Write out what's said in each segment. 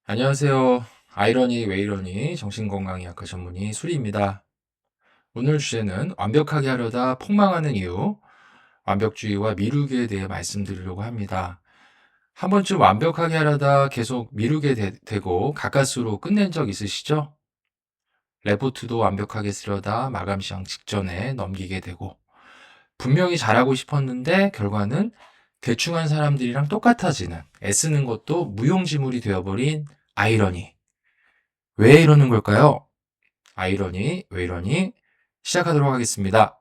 안녕하세요. 아이러니 왜 이러니 정신건강의학과 전문의 수리입니다. 오늘 주제는 완벽하게 하려다 폭망하는 이유, 완벽주의와 미루기에 대해 말씀드리려고 합니다. 한 번쯤 완벽하게 하려다 계속 미루게 되고 가까스로 끝낸 적 있으시죠? 레포트도 완벽하게 쓰려다 마감 시간 직전에 넘기게 되고 분명히 잘하고 싶었는데 결과는 대충 한 사람들이랑 똑같아지는 애쓰는 것도 무용지물이 되어버린 아이러니. 왜 이러는 걸까요? 아이러니, 왜 이러니? 시작하도록 하겠습니다.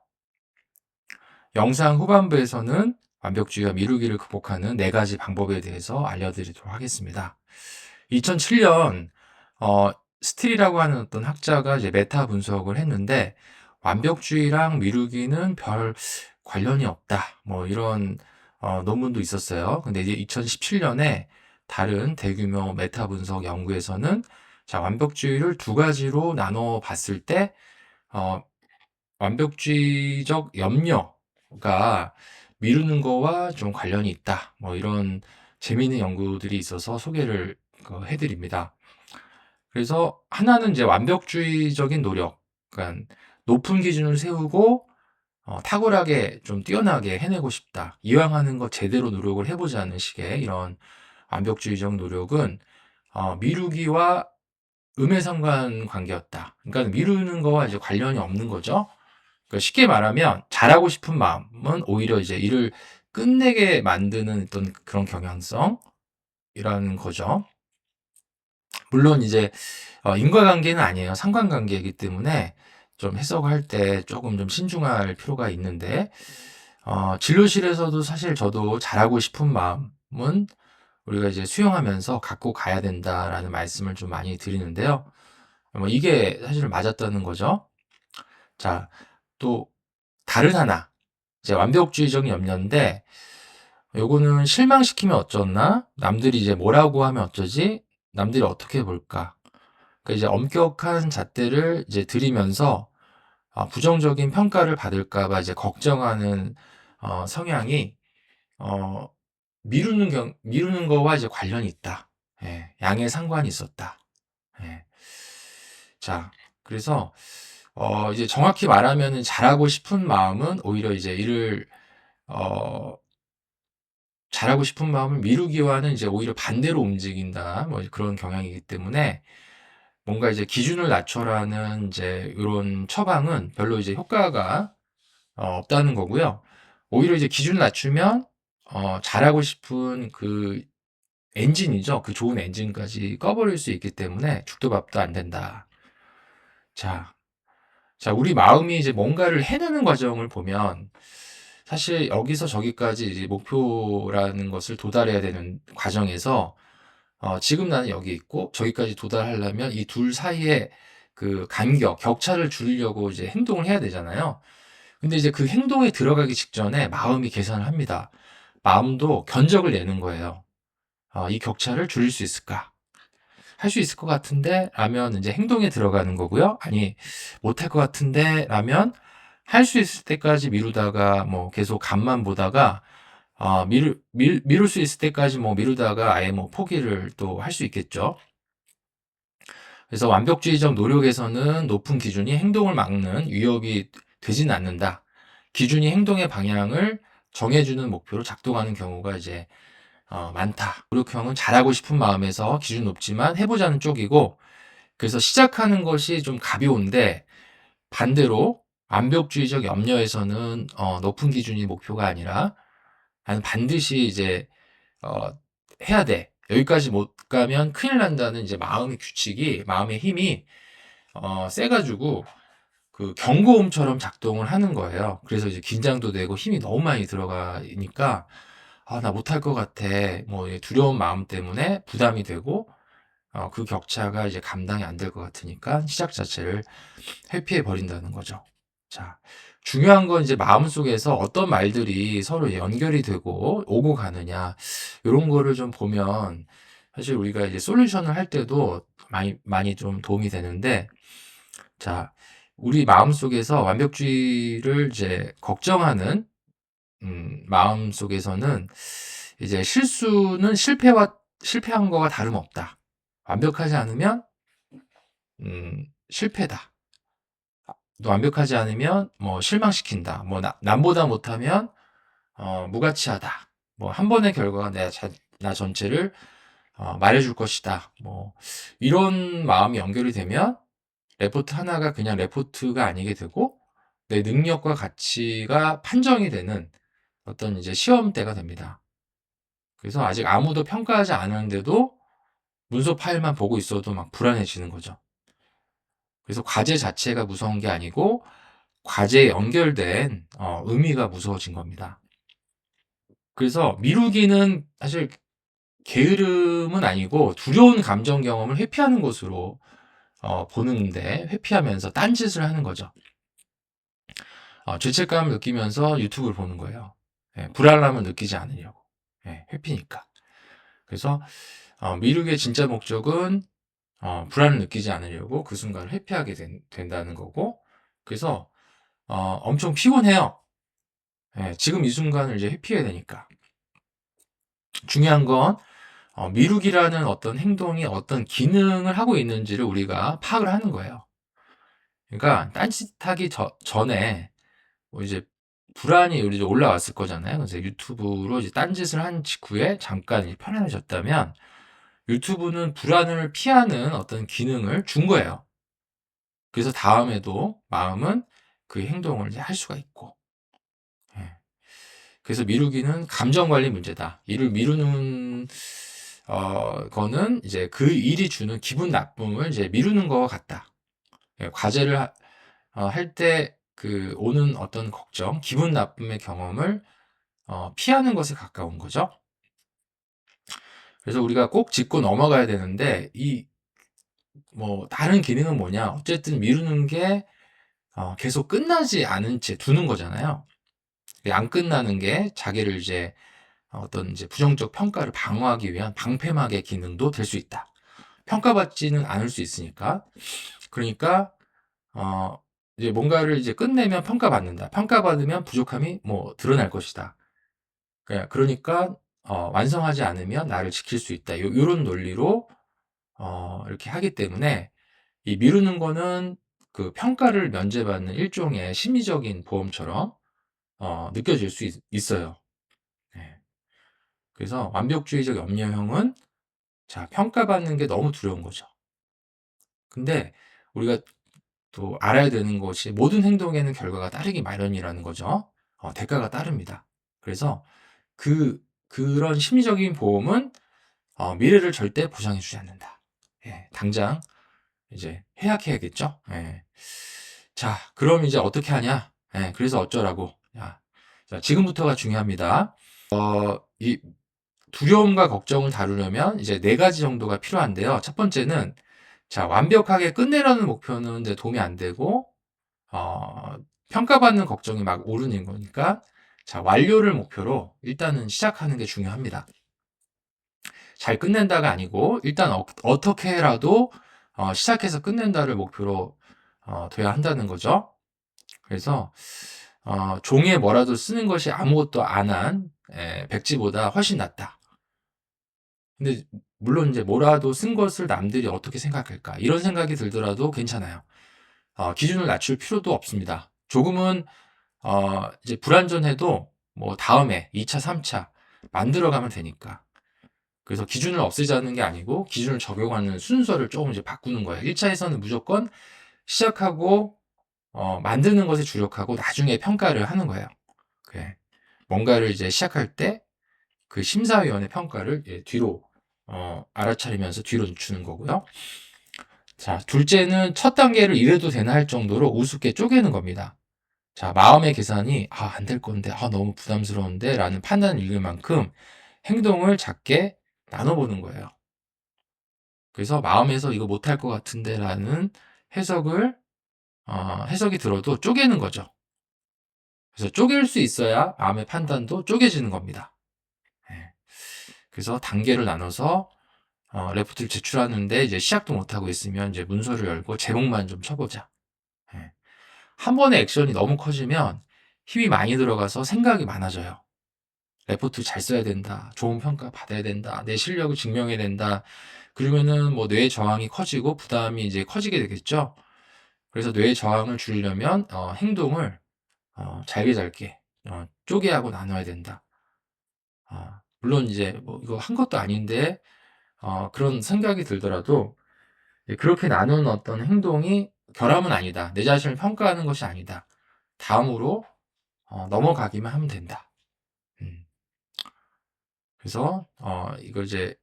영상 후반부에서는 완벽주의와 미루기를 극복하는 4가지 방법에 대해서 알려드리도록 하겠습니다. 2007년, 스틸이라고 하는 어떤 학자가 이제 메타 분석을 했는데, 완벽주의랑 미루기는 별 관련이 없다. 뭐 이런 논문도 있었어요. 근데 이제 2017년에 다른 대규모 메타 분석 연구에서는 자, 완벽주의를 2가지로 나눠 봤을 때, 어, 완벽주의적 염려가 미루는 거와 좀 관련이 있다. 뭐 이런 재미있는 연구들이 있어서 소개를 해드립니다. 그래서 하나는 이제 완벽주의적인 노력, 그러니까 높은 기준을 세우고 탁월하게 좀 뛰어나게 해내고 싶다. 이왕 하는 거 제대로 노력을 해보자는 식의 이런 완벽주의적 노력은 미루기와 음해상관 관계였다. 그러니까 미루는 거와 이제 관련이 없는 거죠. 그러니까 쉽게 말하면 잘하고 싶은 마음은 오히려 이제 일을 끝내게 만드는 어떤 그런 경향성이라는 거죠. 물론 이제 인과관계는 아니에요. 상관관계이기 때문에 좀 해석할 때 조금 좀 신중할 필요가 있는데 진료실에서도 사실 저도 잘하고 싶은 마음은 우리가 이제 수용하면서 갖고 가야 된다라는 말씀을 좀 많이 드리는데요. 뭐 이게 사실 맞았다는 거죠. 자, 또 다른 하나 이제 완벽주의적인 염려인데 요거는 실망시키면 어쩌나? 남들이 이제 뭐라고 하면 어쩌지? 남들이 어떻게 볼까? 그 이제 엄격한 잣대를 이제 들이면서 부정적인 평가를 받을까 봐 이제 걱정하는 성향이 어, 미루는 거와 이제 관련이 있다. 예, 양의 상관이 있었다. 예. 자, 그래서 이제 정확히 말하면은 잘하고 싶은 마음은 오히려 이제 일을 어, 잘하고 싶은 마음을 미루기와는 이제 오히려 반대로 움직인다. 뭐 그런 경향이기 때문에 뭔가 이제 기준을 낮춰라는 이제 이런 처방은 별로 이제 효과가 없다는 거고요. 오히려 이제 기준을 낮추면 잘하고 싶은 그 엔진이죠. 그 좋은 엔진까지 꺼버릴 수 있기 때문에 죽도 밥도 안 된다. 자, 자, 우리 마음이 이제 뭔가를 해내는 과정을 보면 사실 여기서 저기까지 이제 목표라는 것을 도달해야 되는 과정에서 지금 나는 여기 있고 저기까지 도달하려면 이 둘 사이에 그 간격, 격차를 줄이려고 이제 행동을 해야 되잖아요. 근데 이제 그 행동에 들어가기 직전에 마음이 계산을 합니다. 마음도 견적을 내는 거예요. 이 격차를 줄일 수 있을까? 할 수 있을 것 같은데? 라면 이제 행동에 들어가는 거고요. 아니, 못할 것 같은데? 라면 할 수 있을 때까지 미루다가 뭐 계속 간만 보다가 미룰 수 있을 때까지 뭐 미루다가 아예 뭐 포기를 또 할 수 있겠죠. 그래서 완벽주의적 노력에서는 높은 기준이 행동을 막는 위협이 되진 않는다. 기준이 행동의 방향을 정해주는 목표로 작동하는 경우가 이제 많다. 노력형은 잘하고 싶은 마음에서 기준 높지만 해보자는 쪽이고, 그래서 시작하는 것이 좀 가벼운데 반대로 완벽주의적 염려에서는 높은 기준이 목표가 아니라 나는 반드시 이제 어, 해야 돼. 여기까지 못 가면 큰일 난다는 이제 마음의 규칙이, 마음의 힘이 세가지고 그 경고음처럼 작동을 하는 거예요. 그래서 이제 긴장도 되고 힘이 너무 많이 들어가니까 나 못할 것 같아. 뭐 두려운 마음 때문에 부담이 되고 그 격차가 이제 감당이 안 될 것 같으니까 시작 자체를 회피해 버린다는 거죠. 자, 중요한 건 이제 마음속에서 어떤 말들이 서로 연결이 되고 오고 가느냐, 이런 거를 좀 보면 사실 우리가 이제 솔루션을 할 때도 많이 좀 도움이 되는데, 자, 우리 마음속에서 완벽주의를 이제 걱정하는 마음속에서는 이제 실수는 실패한 거와 다름없다. 완벽하지 않으면 실패다. 또 완벽하지 않으면 뭐 실망시킨다. 뭐 남보다 못하면 무가치하다. 뭐 한 번의 결과가 나 전체를 말해줄 것이다. 뭐 이런 마음이 연결이 되면 레포트 하나가 그냥 레포트가 아니게 되고 내 능력과 가치가 판정이 되는 어떤 이제 시험대가 됩니다. 그래서 아직 아무도 평가하지 않았는데도 문서 파일만 보고 있어도 막 불안해지는 거죠. 그래서 과제 자체가 무서운 게 아니고 과제에 연결된 의미가 무서워진 겁니다. 그래서 미루기는 사실 게으름은 아니고 두려운 감정 경험을 회피하는 것으로 보는데 회피하면서 딴짓을 하는 거죠. 죄책감을 느끼면서 유튜브를 보는 거예요. 예, 불안함을 느끼지 않으려고. 예, 회피니까. 그래서 미루기의 진짜 목적은 불안을 느끼지 않으려고 그 순간을 회피하게 된다는 거고, 그래서 엄청 피곤해요. 예, 지금 이 순간을 이제 회피해야 되니까. 중요한 건 미루기라는 어떤 행동이 어떤 기능을 하고 있는지를 우리가 파악을 하는 거예요. 그러니까 딴짓하기 전에 뭐 이제 불안이 이제 올라왔을 거잖아요. 그래서 유튜브로 이제 딴짓을 한 직후에 잠깐 이제 편안해졌다면 유튜브는 불안을 피하는 어떤 기능을 준 거예요. 그래서 다음에도 마음은 그 행동을 이제 할 수가 있고. 예. 그래서 미루기는 감정 관리 문제다. 일을 미루는 거는 이제 그 일이 주는 기분 나쁨을 이제 미루는 것 같다. 예, 과제를 할 때 그 오는 어떤 걱정, 기분 나쁨의 경험을 피하는 것에 가까운 거죠. 그래서 우리가 꼭 짚고 넘어가야 되는데 이 뭐 다른 기능은 뭐냐? 어쨌든 미루는 게 계속 끝나지 않은 채 두는 거잖아요. 안 끝나는 게 자기를 이제 어떤 이제 부정적 평가를 방어하기 위한 방패막의 기능도 될 수 있다. 평가받지는 않을 수 있으니까. 그러니까 이제 뭔가를 이제 끝내면 평가받는다. 평가받으면 부족함이 뭐 드러날 것이다. 그러니까 완성하지 않으면 나를 지킬 수 있다. 요런 논리로 이렇게 하기 때문에 이 미루는 거는 그 평가를 면제받는 일종의 심리적인 보험처럼 느껴질 수 있어요. 네. 그래서 완벽주의적 염려형은 자, 평가받는 게 너무 두려운 거죠. 근데 우리가 또 알아야 되는 것이 모든 행동에는 결과가 따르기 마련이라는 거죠. 대가가 따릅니다. 그래서 그런 심리적인 보험은 미래를 절대 보장해 주지 않는다. 예, 당장 이제 해약해야겠죠. 예. 자, 그럼 이제 어떻게 하냐? 예, 그래서 어쩌라고? 자, 지금부터가 중요합니다. 이 두려움과 걱정을 다루려면 이제 네 가지 정도가 필요한데요. 첫 번째는 자, 완벽하게 끝내려는 목표는 이제 도움이 안 되고 어, 평가받는 걱정이 막 오르는 거니까 자, 완료를 목표로 일단은 시작하는 게 중요합니다. 잘 끝낸다가 아니고 일단 어떻게라도 시작해서 끝낸다를 목표로 둬야 한다는 거죠. 그래서 종이에 뭐라도 쓰는 것이 아무것도 안 한 백지보다 훨씬 낫다. 근데 물론 이제 뭐라도 쓴 것을 남들이 어떻게 생각할까 이런 생각이 들더라도 괜찮아요. 기준을 낮출 필요도 없습니다. 조금은 이제 불완전해도 뭐 다음에 2차, 3차 만들어가면 되니까. 그래서 기준을 없애자는 게 아니고 기준을 적용하는 순서를 조금 이제 바꾸는 거예요. 1차에서는 무조건 시작하고 만드는 것에 주력하고 나중에 평가를 하는 거예요. 그래. 뭔가를 이제 시작할 때 그 심사위원의 평가를 뒤로 알아차리면서 뒤로 늦추는 거고요. 자, 둘째는 첫 단계를 이래도 되나 할 정도로 우습게 쪼개는 겁니다. 자, 마음의 계산이 안 될 건데, 너무 부담스러운데 라는 판단을 읽을 만큼 행동을 작게 나눠보는 거예요. 그래서 마음에서 이거 못할 것 같은데 라는 해석이 들어도 쪼개는 거죠. 그래서 쪼갤 수 있어야 마음의 판단도 쪼개지는 겁니다. 예. 그래서 단계를 나눠서 레포트를 제출하는데 이제 시작도 못하고 있으면 이제 문서를 열고 제목만 좀 쳐보자. 예. 한 번의 액션이 너무 커지면 힘이 많이 들어가서 생각이 많아져요. 레포트 잘 써야 된다. 좋은 평가 받아야 된다. 내 실력을 증명해야 된다. 그러면은 뭐 뇌 저항이 커지고 부담이 이제 커지게 되겠죠. 그래서 뇌 저항을 줄이려면 행동을 잘게 잘게 쪼개하고 나눠야 된다. 물론 이제 뭐 이거 한 것도 아닌데 그런 생각이 들더라도 그렇게 나눈 어떤 행동이 결함은 아니다. 내 자신을 평가하는 것이 아니다. 다음으로 넘어가기만 하면 된다. 음. 그래서 이걸 이제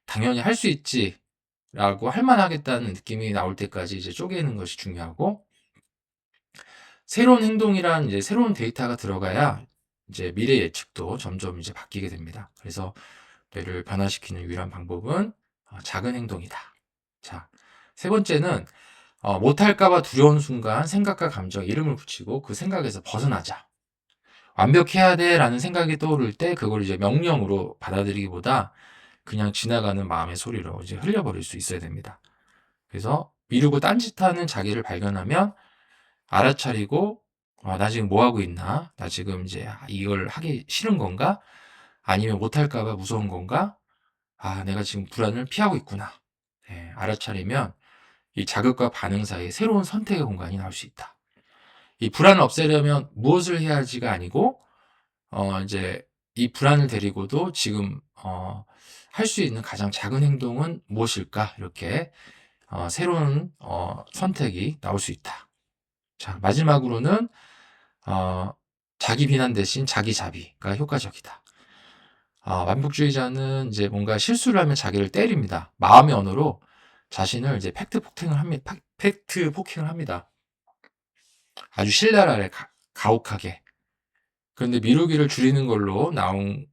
당연히 할 수 있지라고 할 만하겠다는 느낌이 나올 때까지 이제 쪼개는 것이 중요하고, 새로운 행동이란 이제 새로운 데이터가 들어가야 이제 미래 예측도 점점 이제 바뀌게 됩니다. 그래서 뇌를 변화시키는 유일한 방법은 작은 행동이다. 자, 세 번째는 못할까봐 두려운 순간 생각과 감정에 이름을 붙이고 그 생각에서 벗어나자. 완벽해야 돼라는 생각이 떠오를 때 그걸 이제 명령으로 받아들이기보다 그냥 지나가는 마음의 소리로 이제 흘려버릴 수 있어야 됩니다. 그래서 미루고 딴짓하는 자기를 발견하면 알아차리고 나 지금 뭐 하고 있나? 나 지금 이제 이걸 하기 싫은 건가? 아니면 못할까 봐 무서운 건가? 내가 지금 불안을 피하고 있구나. 네, 알아차리면 이 자극과 반응 사이에 새로운 선택의 공간이 나올 수 있다. 이 불안을 없애려면 무엇을 해야 할지가 아니고 이제 이 불안을 데리고도 지금 할 수 있는 가장 작은 행동은 무엇일까? 이렇게 새로운 선택이 나올 수 있다. 자, 마지막으로는 자기 비난 대신 자기 자비가 효과적이다. 완벽주의자는 이제 뭔가 실수를 하면 자기를 때립니다. 마음의 언어로 자신을 이제 팩트 폭행을 합니다. 아주 신랄 아래 가혹하게. 그런데 미루기를 줄이는 걸로 나온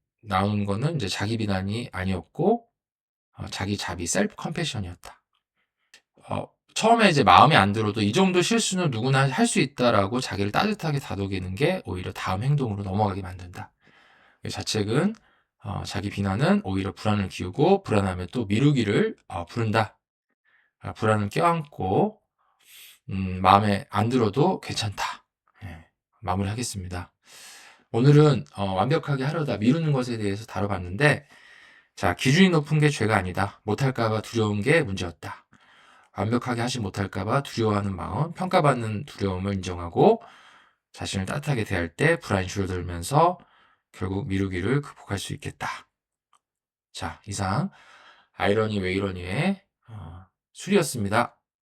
거는 이제 자기 비난이 아니었고, 자기 자비, 셀프 컴패션이었다. 처음에 이제 마음에 안 들어도 이 정도 실수는 누구나 할 수 있다라고 자기를 따뜻하게 다독이는 게 오히려 다음 행동으로 넘어가게 만든다. 자책은 자기 비난은 오히려 불안을 키우고 불안하면 또 미루기를 부른다. 불안을 껴안고 마음에 안 들어도 괜찮다. 예, 마무리하겠습니다. 오늘은 완벽하게 하려다 미루는 것에 대해서 다뤄봤는데, 자, 기준이 높은 게 죄가 아니다. 못할까봐 두려운 게 문제였다. 완벽하게 하지 못할까봐 두려워하는 마음, 평가받는 두려움을 인정하고 자신을 따뜻하게 대할 때 불안이 줄어들면서 결국 미루기를 극복할 수 있겠다. 자, 이상 아이러니 왜 이러니의 수리였습니다.